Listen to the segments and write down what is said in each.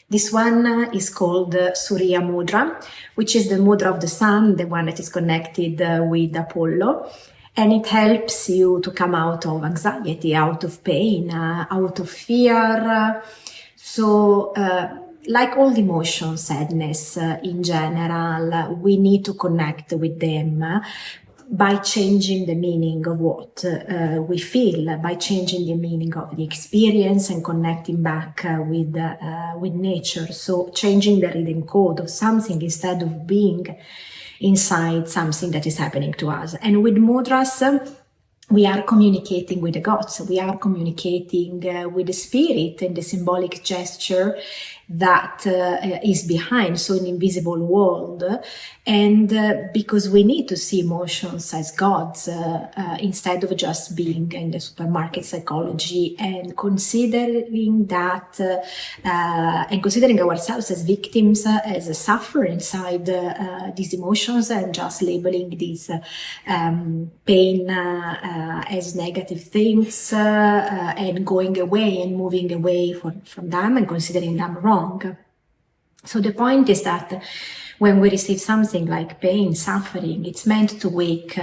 This one is called Surya mudra, which is the mudra of the sun, the one that is connected with Apollo. And it helps you to come out of anxiety, out of pain, out of fear. Like all emotions, sadness in general, we need to connect with them by changing the meaning of what we feel, by changing the meaning of the experience and connecting back with nature. So changing the rhythm code of something instead of being inside something that is happening to us. And with mudras, we are communicating with the gods, we are communicating with the spirit and the symbolic gesture that is behind, so an invisible world. And because we need to see emotions as gods instead of just being in the supermarket psychology, and considering that and considering ourselves as victims, as a sufferer inside these emotions, and just labeling these pain as negative things and going away and moving away from them and considering them wrong. So the point is that when we receive something like pain, suffering, it's meant to wake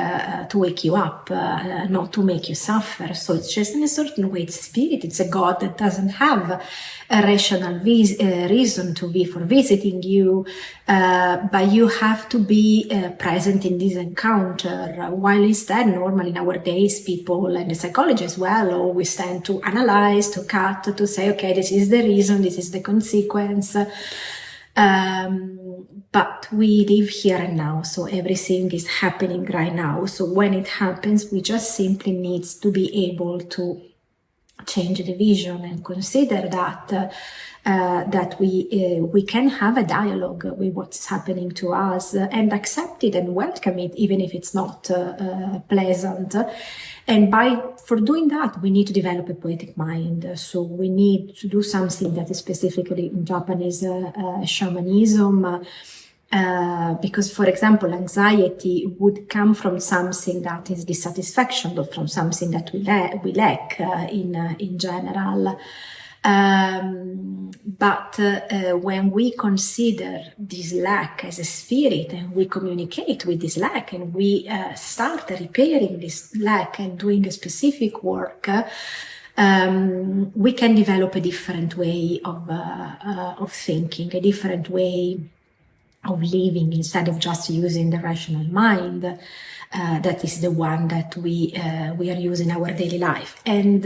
you up, not to make you suffer. So it's just in a certain way, it's a spirit, it's a God that doesn't have a rational reason for visiting you, but you have to be present in this encounter. While instead, normally nowadays, people and the psychology as well always tend to analyze, to cut, to say, okay, this is the reason, this is the consequence. But we live here and now, so everything is happening right now. So when it happens, we just simply need to be able to change the vision and consider that we can have a dialogue with what's happening to us and accept it and welcome it, even if it's not pleasant. And for doing that, we need to develop a poetic mind. So we need to do something that is specifically in Japanese shamanism, because, for example, anxiety would come from something that is dissatisfaction, or from something that we lack in general. But when we consider this lack as a spirit, and we communicate with this lack, and we start repairing this lack and doing a specific work, we can develop a different way of thinking, a different way of living, instead of just using the rational mind that is the one that we are using in our daily life. And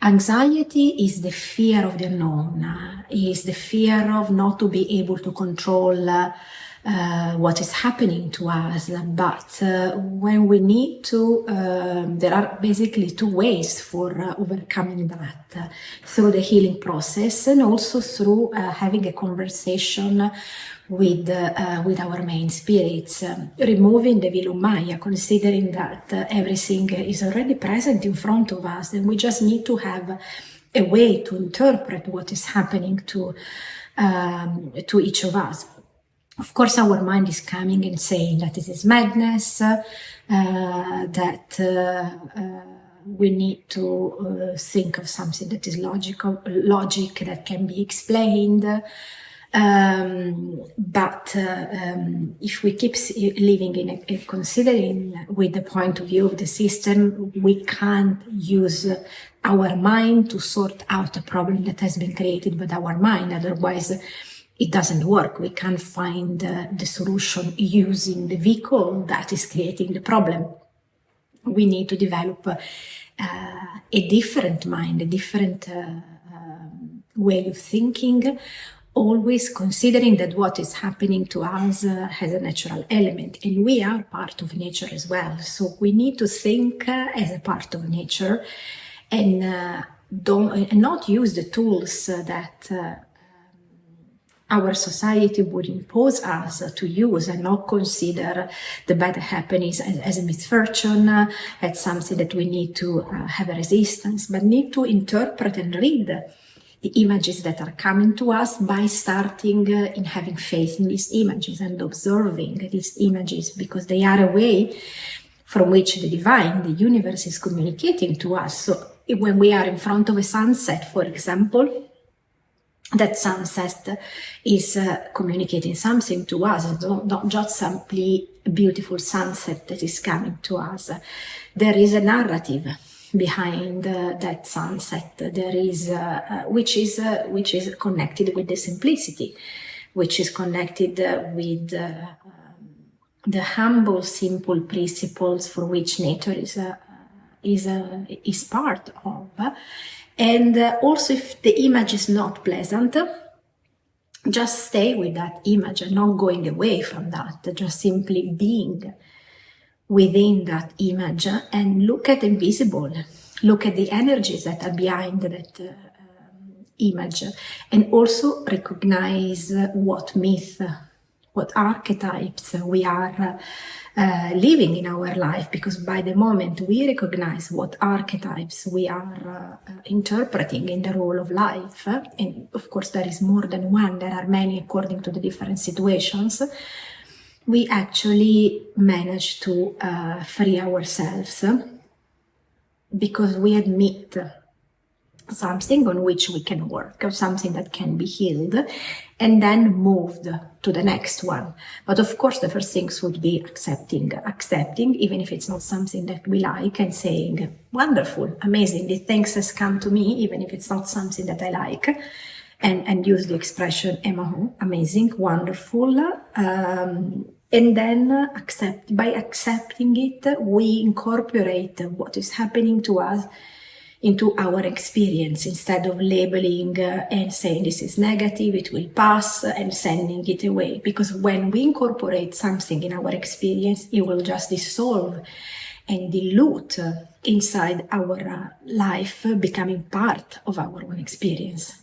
anxiety is the fear of the unknown, is the fear of not to be able to control what is happening to us. But when we need to, there are basically two ways for overcoming that, through the healing process, and also through having a conversation with our main spirits, removing the Vilumaya, considering that everything is already present in front of us, and we just need to have a way to interpret what is happening to each of us. Of course, our mind is coming and saying that this is madness, that we need to think of something that is logic that can be explained. But if we keep living in considering with the point of view of the system, we can't use our mind to sort out a problem that has been created by our mind. Otherwise, it doesn't work. We can't find the solution using the vehicle that is creating the problem. We need to develop a different mind, a different way of thinking, always considering that what is happening to us has a natural element, and we are part of nature as well. So we need to think as a part of nature, and not use the tools that our society would impose us to use, and not consider the bad happenings as a misfortune, as something that we need to have a resistance, but need to interpret and read the images that are coming to us by starting in having faith in these images and observing these images, because they are a way from which the divine, the universe, is communicating to us. So when we are in front of a sunset, for example, that sunset is communicating something to us. It's not just simply a beautiful sunset that is coming to us. There is a narrative behind that sunset. There is which is connected with the simplicity, which is connected with the humble, simple principles for which nature is part of. And also, if the image is not pleasant, just stay with that image and not going away from that, just simply being within that image and look at the invisible, look at the energies that are behind that image, and also recognize what myth, what archetypes we are living in our life, because by the moment we recognize what archetypes we are interpreting in the role of life, and of course there is more than one, there are many according to the different situations, we actually manage to free ourselves, because we admit something on which we can work, or something that can be healed, and then moved to the next one. But of course, the first things would be accepting, even if it's not something that we like, and saying, wonderful, amazing, the things has come to me, even if it's not something that I like, and use the expression, amazing, wonderful, and then by accepting it, we incorporate what is happening to us into our experience, instead of labeling and saying this is negative, it will pass, and sending it away. Because when we incorporate something in our experience, it will just dissolve and dilute inside our life, becoming part of our own experience.